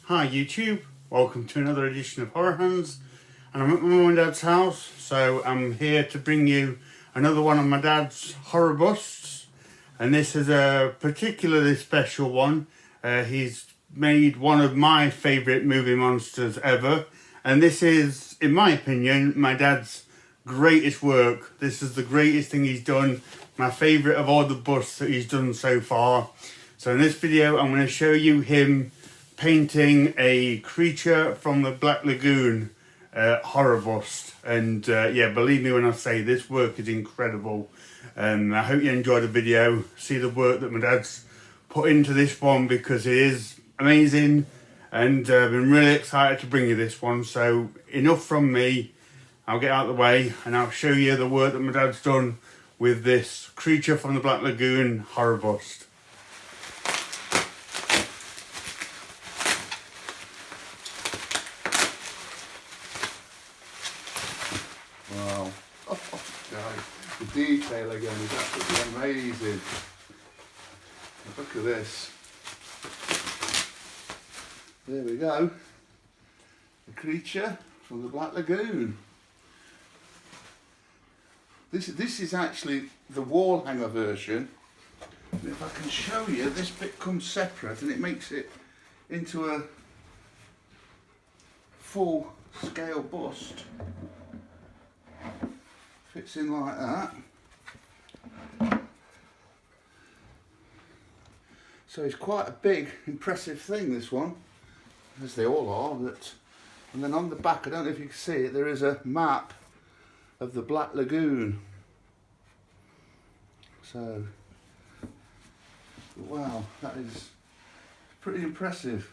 Hi YouTube, welcome to another edition of Horror Hands, and I'm at my mum and dad's house, so I'm here to bring you another one of my dad's horror busts, and this is a particularly special one. He's made one of my favourite movie monsters ever, and this is, in my opinion, my dad's greatest work. This is the greatest thing he's done, my favourite of all the busts that he's done so far. So in this video I'm going to show you him painting a creature from the Black Lagoon horror bust, and yeah, believe me when I say this work is incredible. I hope you enjoy the video, see the work that my dad's put into this one, because it is amazing, and I've been really excited to bring you this one. So enough from me, I'll get out of the way and I'll show you the work that my dad's done with this creature from the Black Lagoon horror bust. Wow. Oh, God. The detail again is absolutely amazing. Look at this. There we go. The creature from the Black Lagoon. This is actually the wall hanger version. And if I can show you, this bit comes separate and it makes it into a full scale bust. Fits in like that. So it's quite a big, impressive thing, this one, as they all are. But, and then on the back, I don't know if you can see it, there is a map of the Black Lagoon. So, wow, that is pretty impressive,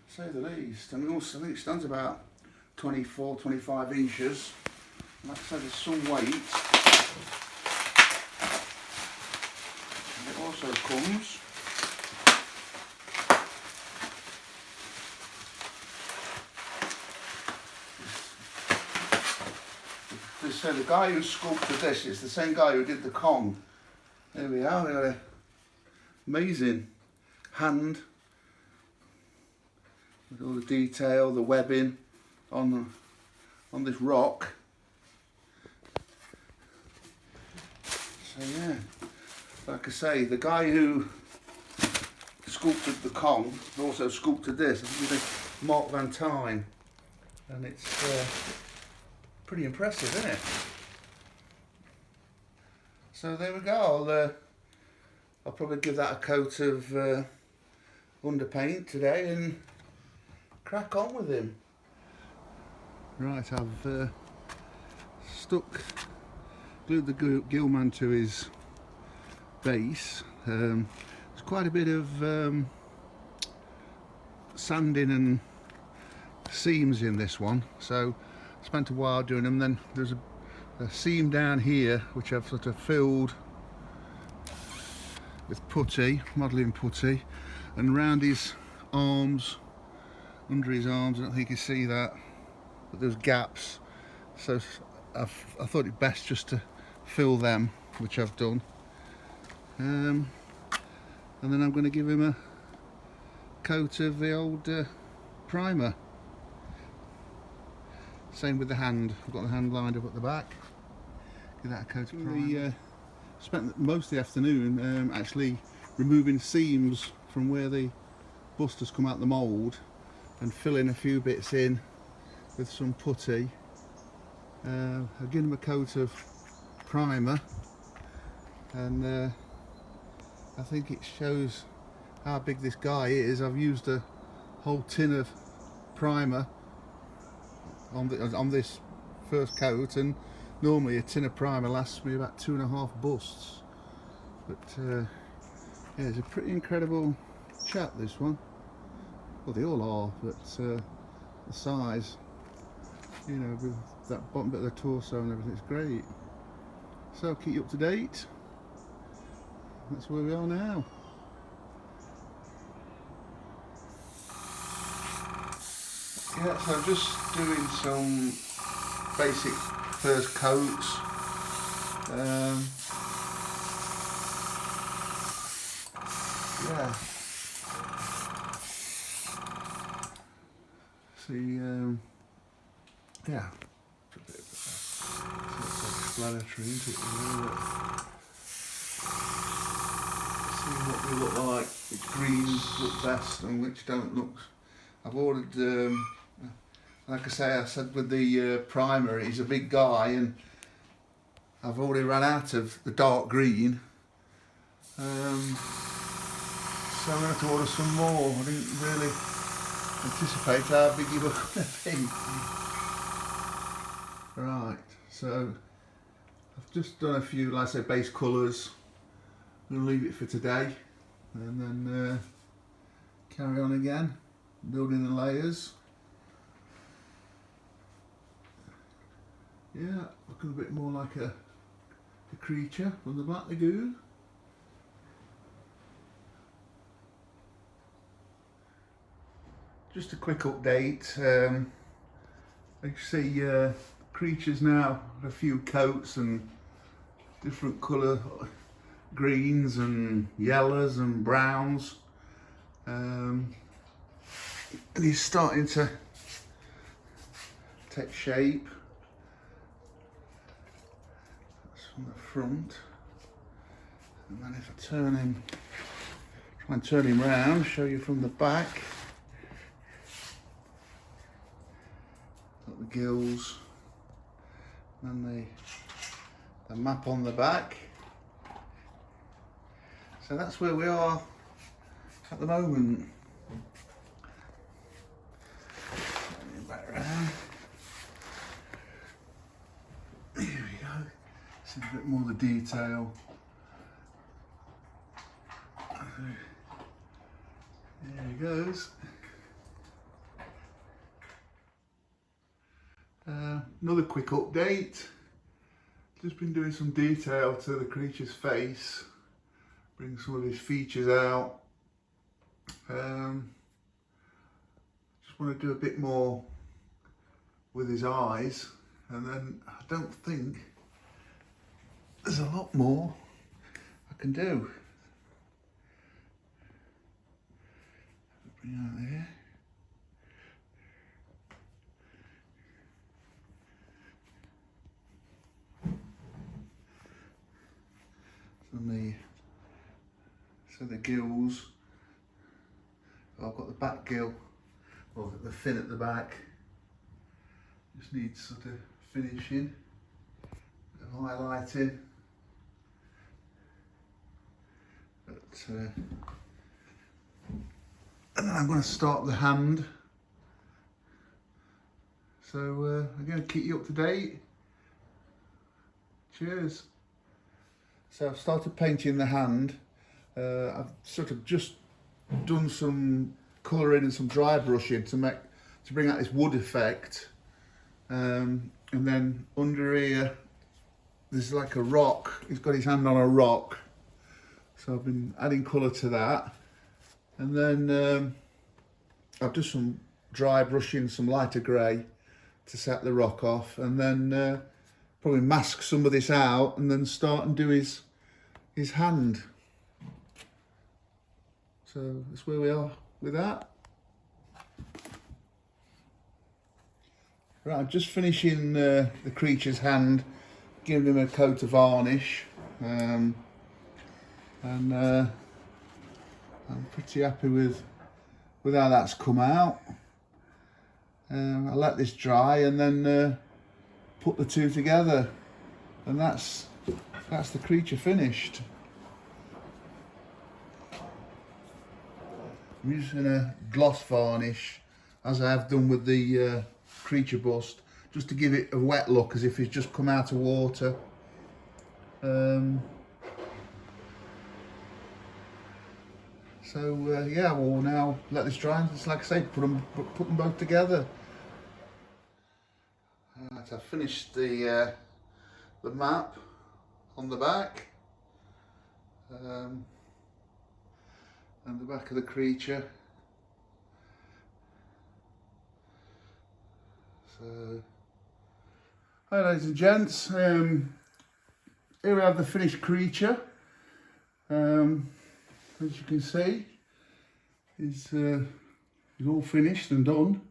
to say the least. And also, I think it stands about 24, 25 inches. Like I said, there's some weight. And it also comes so the guy who sculpted this is the same guy who did the Kong. There we are, we got an amazing hand with all the detail, the webbing on this rock. So yeah, like I say, the guy who sculpted the Kong also sculpted this. I think it's Mark Van Tine, and it's pretty impressive, isn't it? So there we go. I'll probably give that a coat of underpaint today and crack on with him. Right, I've glued the Gillman to his base. There's quite a bit of sanding and seams in this one, so I spent a while doing them. Then there's a seam down here which I've sort of filled with putty, modelling putty, and around his arms, under his arms, I don't think you see that, but there's gaps, so I thought it best just to fill them, which I've done. And then I'm going to give him a coat of the old primer. Same with the hand. I've got the hand lined up at the back. Give that a coat of primer. Spent most of the afternoon actually removing seams from where the bust has come out the mould and filling a few bits in with some putty. I've given him a coat of primer, and I think it shows how big this guy is. I've used a whole tin of primer on this first coat, and normally a tin of primer lasts me about 2.5 busts. But yeah, it's a pretty incredible chap, this one. Well, they all are, but the size, you know, with that bottom bit of the torso and everything, it's great. So I'll keep you up to date. That's where we are now. Yeah, so I'm just doing some basic first coats. Yeah. See, yeah, it's a bit of self-explanatory, isn't it? See what they look like, which greens look best and which don't look. I've ordered, like I said with the primer, he's a big guy and I've already run out of the dark green. So I'm going to have to order some more. I didn't really anticipate how big you were going to be. Right, so I've just done a few, like I say, base colours. I'm going to leave it for today and then carry on again, building the layers. Yeah, looking a bit more like a creature from the Black Lagoon. Just a quick update. You see creatures now have a few coats and different colour greens and yellows and browns. And he's starting to take shape. That's from the front. And then if I turn him, try and turn him round, show you from the back. Got the gills and the map on the back. So that's where we are at the moment. Turn him back around. Here we go. See a bit more of the detail. There he goes. Another quick update. Just been doing some detail to the creature's face, bring some of his features out. Just want to do a bit more with his eyes, and then I don't think there's a lot more I can do. Bring out there. So the gills, I've got the back gill, or the fin at the back, just needs sort of finishing, bit of highlighting, but, and then I'm going to start the hand, so I'm going to keep you up to date. Cheers. So I've started painting the hand. I've sort of just done some colouring and some dry brushing to bring out this wood effect. And then under here, there's like a rock. He's got his hand on a rock. So I've been adding colour to that. And then I've done some dry brushing, some lighter grey to set the rock off. And then probably mask some of this out and then start and do his hand. So that's where we are with that. Right, I'm just finishing the creature's hand, giving him a coat of varnish, and I'm pretty happy with how that's come out. I'll let this dry and then put the two together, and that's the creature finished. I'm using a gloss varnish, as I have done with the creature bust, just to give it a wet look, as if it's just come out of water. Yeah, we'll now let this dry. Just like I say, put them both together. Right, I've finished the map on the back, and the back of the creature. So, hi ladies and gents, here we have the finished creature. As you can see, it's all finished and done.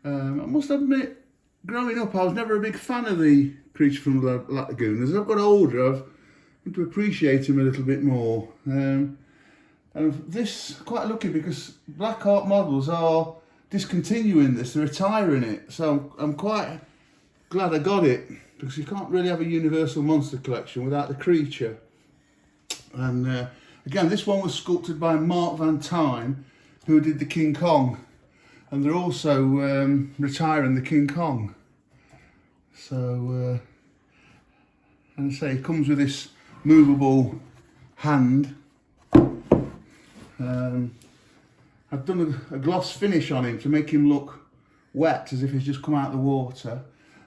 I must admit, growing up, I was never a big fan of the creature from the Black Lagoon. As I've got older, I've come to appreciate him a little bit more. And this, quite lucky because Black Art Models are discontinuing this, they're retiring it. So I'm quite glad I got it, because you can't really have a Universal Monster collection without the creature. And again, this one was sculpted by Mark Van Tine, who did the King Kong. And they're also retiring the King Kong. So, and I say, it comes with this movable hand. I've done a gloss finish on him to make him look wet, as if he's just come out of the water.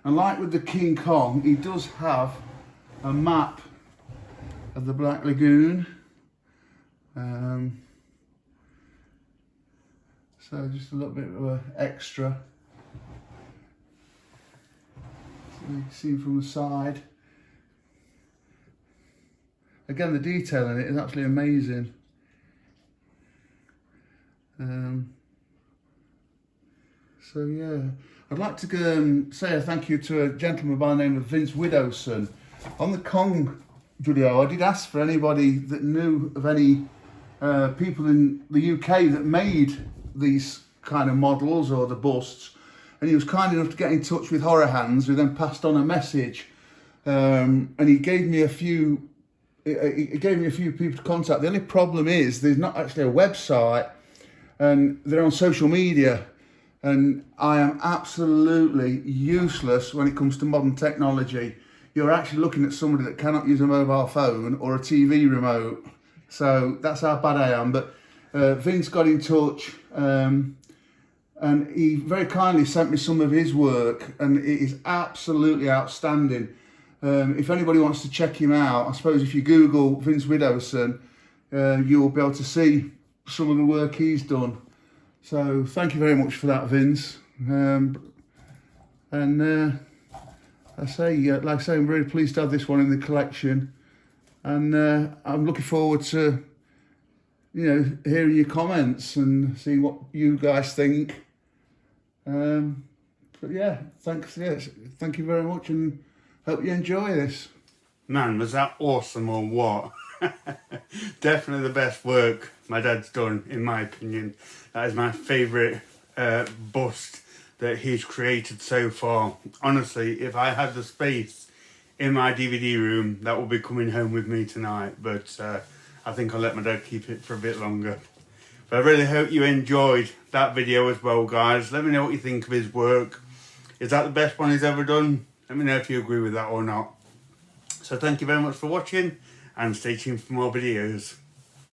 And like with the King Kong, he does have a map of the Black Lagoon. So just a little bit of an extra. So you can see him from the side. Again, the detail in it is absolutely amazing. So yeah, I'd like to say a thank you to a gentleman by the name of Vince Widowson. On the Kong video, I did ask for anybody that knew of any people in the UK that made these kind of models or the busts, and he was kind enough to get in touch with Horror Hands, who then passed on a message, and he gave me a few people to contact. The only problem is there's not actually a website, and they're on social media, and I am absolutely useless when it comes to modern technology. You're actually looking at somebody that cannot use a mobile phone or a TV remote, so that's how bad I am. But Vince got in touch, and he very kindly sent me some of his work, and it is absolutely outstanding. If anybody wants to check him out, I suppose if you Google Vince Widowson, you'll be able to see some of the work he's done. So thank you very much for that, Vince. I say, like I say, I'm very pleased to have this one in the collection, and I'm looking forward to, hearing your comments and see what you guys think. But yeah, thanks. Yes, thank you very much, and hope you enjoy this. Man, was that awesome or what? Definitely the best work my dad's done, in my opinion. That is my favourite bust that he's created so far. Honestly, if I had the space in my DVD room, that will be coming home with me tonight. But I think I'll let my dad keep it for a bit longer. But I really hope you enjoyed that video as well, guys. Let me know what you think of his work. Is that the best one he's ever done? Let me know if you agree with that or not. So thank you very much for watching, and stay tuned for more videos.